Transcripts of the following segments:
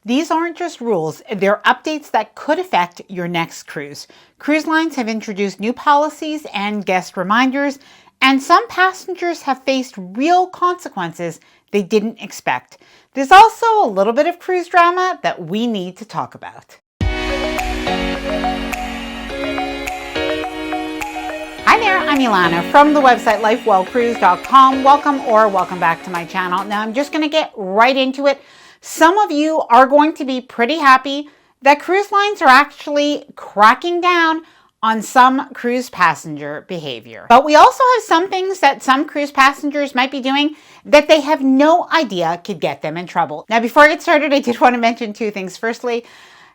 These aren't just rules, they're updates that could affect your next cruise. Cruise lines have introduced new policies and guest reminders, and some passengers have faced real consequences they didn't expect. There's also a little bit of cruise drama that we need to talk about. Hi there, I'm Ilana from the website lifewellcruise.com. Welcome back to my channel. Now I'm just going to get right into it. Some of you are going to be pretty happy that cruise lines are actually cracking down on some cruise passenger behavior. But we also have some things that some cruise passengers might be doing that they have no idea could get them in trouble. Now, before I get started, I did want to mention two things. Firstly,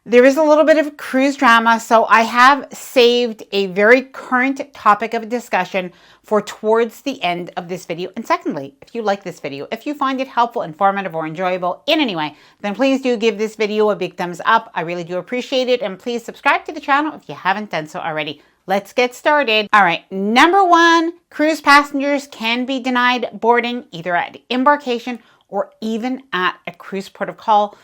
there is a little bit of cruise drama, so I have saved a very current topic of discussion for towards the end of this video. And secondly, if you like this video, if you find it helpful, informative, or enjoyable in any way, then please do give this video a big thumbs up. I really do appreciate it. And please subscribe to the channel if you haven't done so already. Let's get started. All right, number one, cruise passengers can be denied boarding either at embarkation or even at a cruise port of call,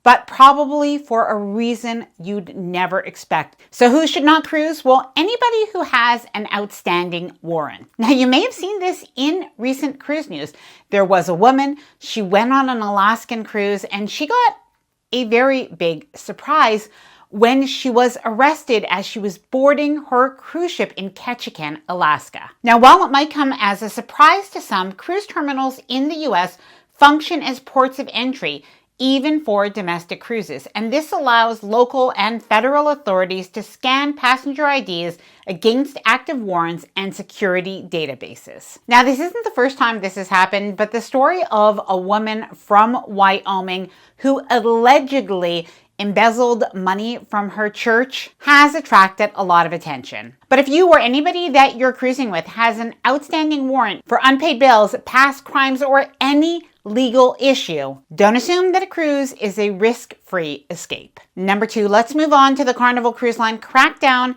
but probably for a reason you'd never expect. So who should not cruise? Well, anybody who has an outstanding warrant. Now, you may have seen this in recent cruise news. There was a woman, she went on an Alaskan cruise, and she got a very big surprise when she was arrested as she was boarding her cruise ship in Ketchikan, Alaska. Now, while it might come as a surprise to some, cruise terminals in the US function as ports of entry, even for domestic cruises. And this allows local and federal authorities to scan passenger IDs against active warrants and security databases. Now, this isn't the first time this has happened, but the story of a woman from Wyoming who allegedly embezzled money from her church has attracted a lot of attention. But if you or anybody that you're cruising with has an outstanding warrant for unpaid bills, past crimes, or any legal issue, don't assume that a cruise is a risk-free escape. Number two, let's move on to the Carnival Cruise Line Crackdown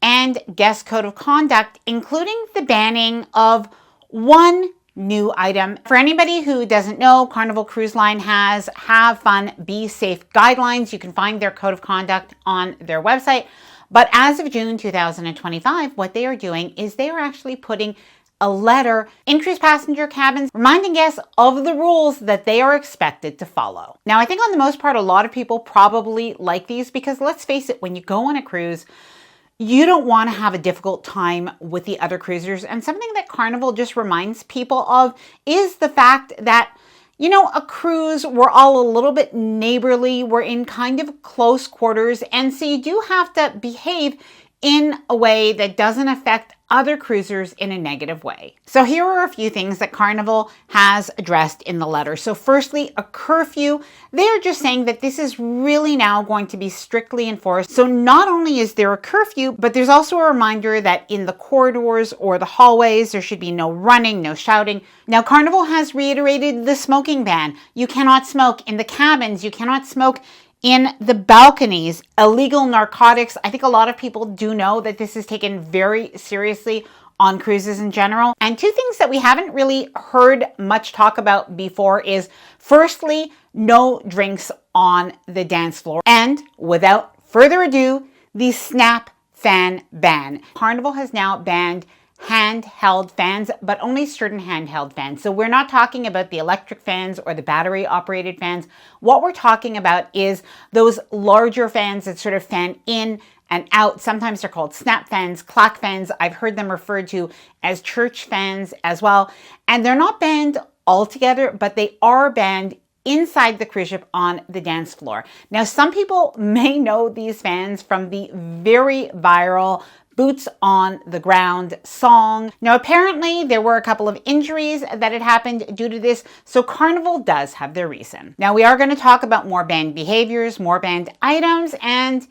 and Guest Code of Conduct, including the banning of one new item. For anybody who doesn't know, Carnival Cruise Line has Have Fun, Be Safe guidelines. You can find their code of conduct on their website. But as of June 2025, what they are doing is they are actually putting a letter in cruise passenger cabins reminding guests of the rules that they are expected to follow. Now, I think on the most part, a lot of people probably like these because let's face it, when you go on a cruise, you don't want to have a difficult time with the other cruisers. And something that Carnival just reminds people of is the fact that, you know, a cruise, we're all a little bit neighborly, we're in kind of close quarters, and so you do have to behave in a way that doesn't affect other cruisers in a negative way. So here are a few things that Carnival has addressed in the letter. So firstly, a curfew. They are just saying that this is really now going to be strictly enforced. So not only is there a curfew, but there's also a reminder that in the corridors or the hallways, there should be no running, no shouting. Now, Carnival has reiterated the smoking ban. You cannot smoke in the cabins. You cannot smoke in the balconies. Illegal narcotics. I think a lot of people do know that this is taken very seriously on cruises in general. And two things that we haven't really heard much talk about before is, firstly, no drinks on the dance floor. And without further ado, the snap fan ban. Carnival has now banned handheld fans, but only certain handheld fans. So we're not talking about the electric fans or the battery operated fans. What we're talking about is those larger fans that sort of fan in and out. Sometimes they're called snap fans, clock fans. I've heard them referred to as church fans as well. And they're not banned altogether, but they are banned inside the cruise ship on the dance floor. Now, some people may know these fans from the very viral Boots on the Ground song. Now, apparently there were a couple of injuries that had happened due to this, so Carnival does have their reason. Now, we are going to talk about more banned behaviors, more banned items, and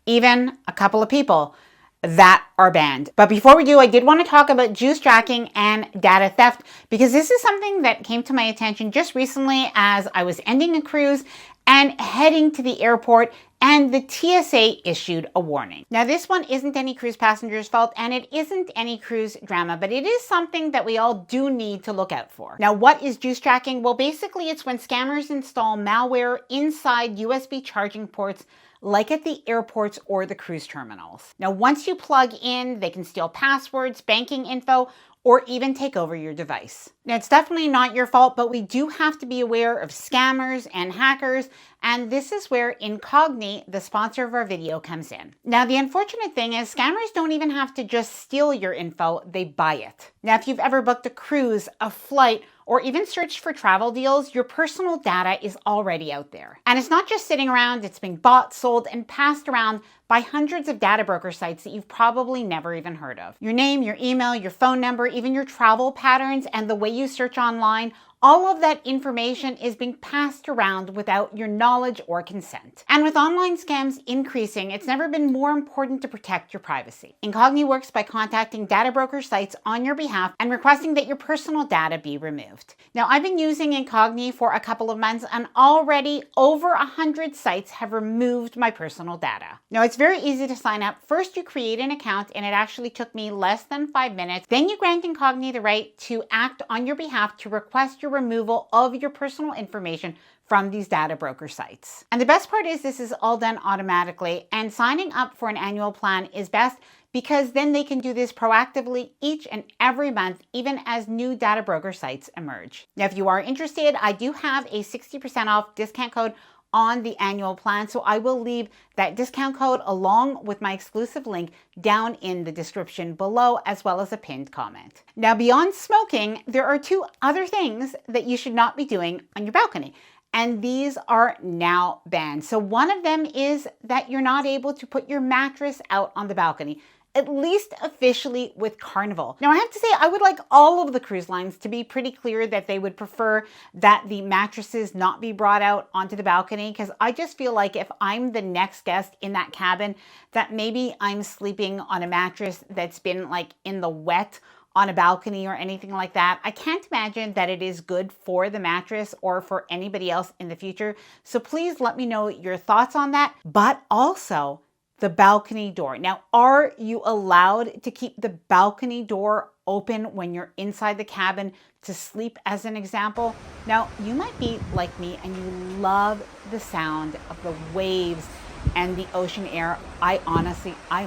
even a couple of people that are banned. But before we do, I did want to talk about juice jacking and data theft, because this is something that came to my attention just recently as I was ending a cruise. and heading to the airport, and the TSA issued a warning. Now, this one isn't any cruise passenger's fault, and it isn't any cruise drama, but it is something that we all do need to look out for. Now, what is juice tracking? Well, basically, it's when scammers install malware inside USB charging ports, like at the airports or the cruise terminals. Now, once you plug in, they can steal passwords, banking info, or even take over your device. Now, it's definitely not your fault, but we do have to be aware of scammers and hackers, and this is where Incogni, the sponsor of our video, comes in. Now, the unfortunate thing is scammers don't even have to just steal your info, they buy it. Now, if you've ever booked a cruise, a flight, or even searched for travel deals, your personal data is already out there. And it's not just sitting around, it's being bought, sold, and passed around by hundreds of data broker sites that you've probably never even heard of. Your name, your email, your phone number, even your travel patterns, and the way you search online, all of that information is being passed around without your knowledge or consent. And with online scams increasing, it's never been more important to protect your privacy. Incogni works by contacting data broker sites on your behalf and requesting that your personal data be removed. Now, I've been using Incogni for a couple of months, and already over 100 sites have removed my personal data. Now, it's very easy to sign up. First, you create an account, and it actually took me less than 5 minutes. Then you grant Incogni the right to act on your behalf to request your removal of your personal information from these data broker sites. And the best part is this is all done automatically, and signing up for an annual plan is best because then they can do this proactively each and every month, even as new data broker sites emerge. Now, if you are interested, I do have a 60% off discount code on the annual plan, so I will leave that discount code along with my exclusive link down in the description below, as well as a pinned comment. Now, beyond smoking, there are two other things that you should not be doing on your balcony, and these are now banned. So one of them is that you're not able to put your mattress out on the balcony, at least officially with Carnival. Now, I have to say, I would like all of the cruise lines to be pretty clear that they would prefer that the mattresses not be brought out onto the balcony, because I just feel like if I'm the next guest in that cabin, that maybe I'm sleeping on a mattress that's been like in the wet on a balcony or anything like that. I can't imagine that it is good for the mattress or for anybody else in the future. So please let me know your thoughts on that, but also the balcony door. Now, are you allowed to keep the balcony door open when you're inside the cabin to sleep, as an example? Now, you might be like me and you love the sound of the waves and the ocean air. I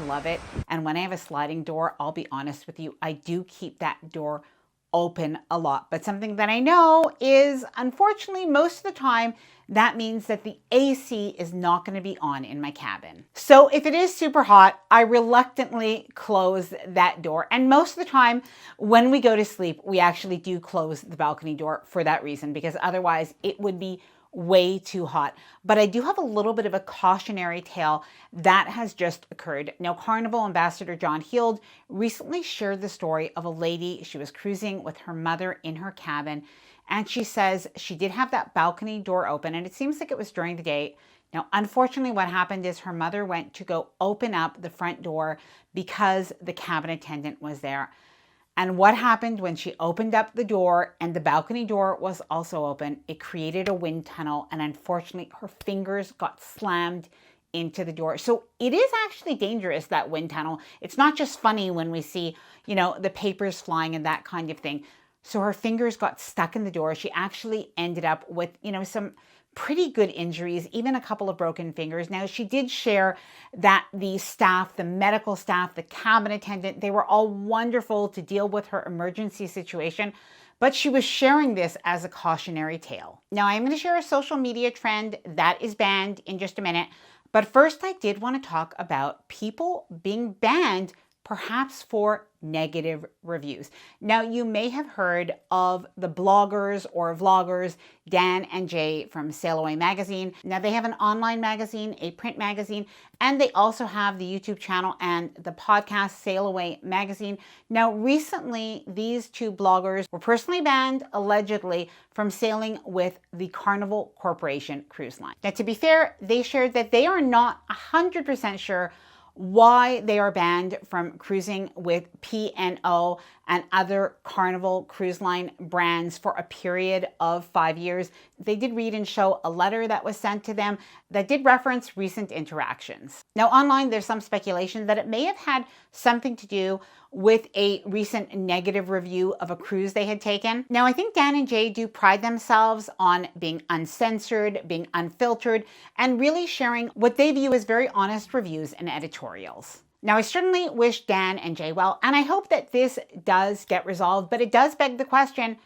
love it. And when I have a sliding door, I'll be honest with you, I do keep that door open a lot. But something that I know is, unfortunately, most of the time, that means that the AC is not going to be on in my cabin. So if it is super hot, I reluctantly close that door. And most of the time when we go to sleep, we actually do close the balcony door for that reason, because otherwise it would be way too hot. But I do have a little bit of a cautionary tale that has just occurred. Now, Carnival Ambassador John Heald recently shared the story of a lady. She was cruising with her mother in her cabin, and she says she did have that balcony door open, and it seems like it was during the day. Now, unfortunately, what happened is her mother went to go open up the front door because the cabin attendant was there. And what happened when she opened up the door and the balcony door was also open? It created a wind tunnel, and unfortunately her fingers got slammed into the door. So it is actually dangerous, that wind tunnel. It's not just funny when we see, the papers flying and that kind of thing. So her fingers got stuck in the door. She actually ended up with, some pretty good injuries, even a couple of broken fingers. Now, she did share that the staff, the medical staff, the cabin attendant, they were all wonderful to deal with her emergency situation, but she was sharing this as a cautionary tale. Now, I'm going to share a social media trend that is banned in just a minute, but first I did want to talk about people being banned perhaps for negative reviews. Now, you may have heard of the bloggers or vloggers, Dan and Jay from Sail Away magazine. Now, they have an online magazine, a print magazine, and they also have the YouTube channel and the podcast Sail Away magazine. Now, recently, these two bloggers were personally banned, allegedly, from sailing with the Carnival Corporation Cruise Line. Now, to be fair, they shared that they are not 100% sure why they are banned from cruising with P&O, and other Carnival Cruise Line brands for a period of 5 years. They did read and show a letter that was sent to them that did reference recent interactions. Now, online, there's some speculation that it may have had something to do with a recent negative review of a cruise they had taken. Now, I think Dan and Jay do pride themselves on being uncensored, being unfiltered, and really sharing what they view as very honest reviews and editorials. Now, I certainly wish Dan and Jay well, and I hope that this does get resolved, but it does beg the question,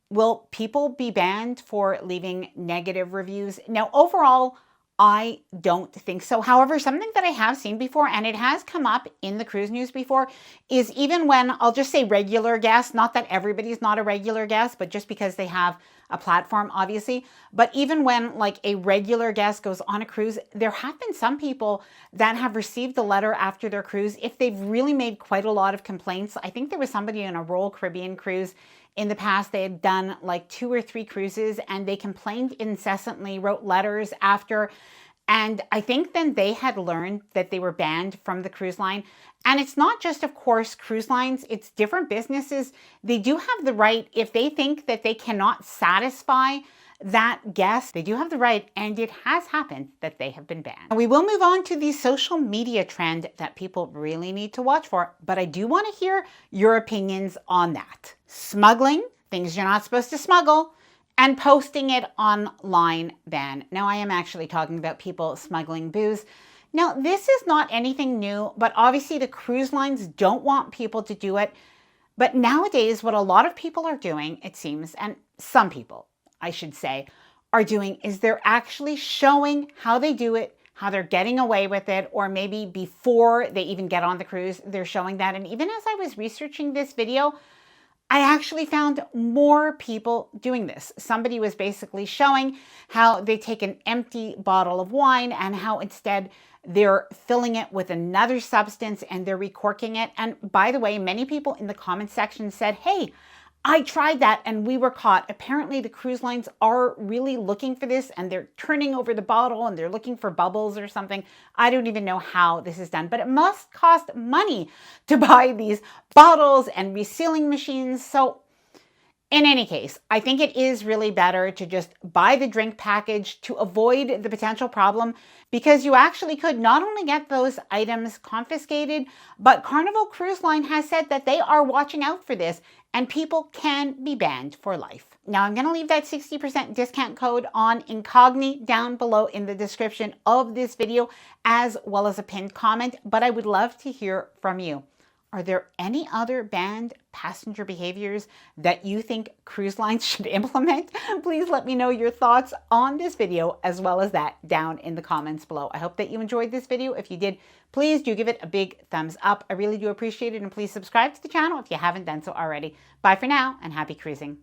will people be banned for leaving negative reviews? Now, overall, I don't think so. However, something that I have seen before, and it has come up in the cruise news before, is even when, I'll just say regular guests, not that everybody's not a regular guest, but just because they have a platform, obviously. But even when like a regular guest goes on a cruise, there have been some people that have received the letter after their cruise if they've really made quite a lot of complaints. I think there was somebody on a Royal Caribbean cruise in the past. They had done like 2 or 3 cruises and they complained incessantly, wrote letters after. And I think then they had learned that they were banned from the cruise line. And it's not just, of course, cruise lines, it's different businesses. They do have the right, if they think that they cannot satisfy that guest, they do have the right, and it has happened that they have been banned. And we will move on to the social media trend that people really need to watch for, but I do want to hear your opinions on that. Smuggling, things you're not supposed to smuggle, and posting it online ban. Now, I am actually talking about people smuggling booze. Now, this is not anything new, but obviously the cruise lines don't want people to do it. But nowadays, what a lot of people are doing, it seems, and some people, I should say, are doing is they're actually showing how they do it, how they're getting away with it, or maybe before they even get on the cruise, they're showing that. And even as I was researching this video, I actually found more people doing this. Somebody was basically showing how they take an empty bottle of wine and how instead they're filling it with another substance and they're recorking it. And by the way, many people in the comment section said, hey, I tried that and we were caught. Apparently the cruise lines are really looking for this and they're turning over the bottle and they're looking for bubbles or something. I don't even know how this is done, but it must cost money to buy these bottles and resealing machines. So in any case, I think it is really better to just buy the drink package to avoid the potential problem, because you actually could not only get those items confiscated, but Carnival Cruise Line has said that they are watching out for this and people can be banned for life. Now, I'm going to leave that 60% discount code on Incogni down below in the description of this video, as well as a pinned comment, but I would love to hear from you. Are there any other banned passenger behaviors that you think cruise lines should implement? Please let me know your thoughts on this video as well as that down in the comments below. I hope that you enjoyed this video. If you did, please do give it a big thumbs up. I really do appreciate it, and please subscribe to the channel if you haven't done so already. Bye for now and happy cruising.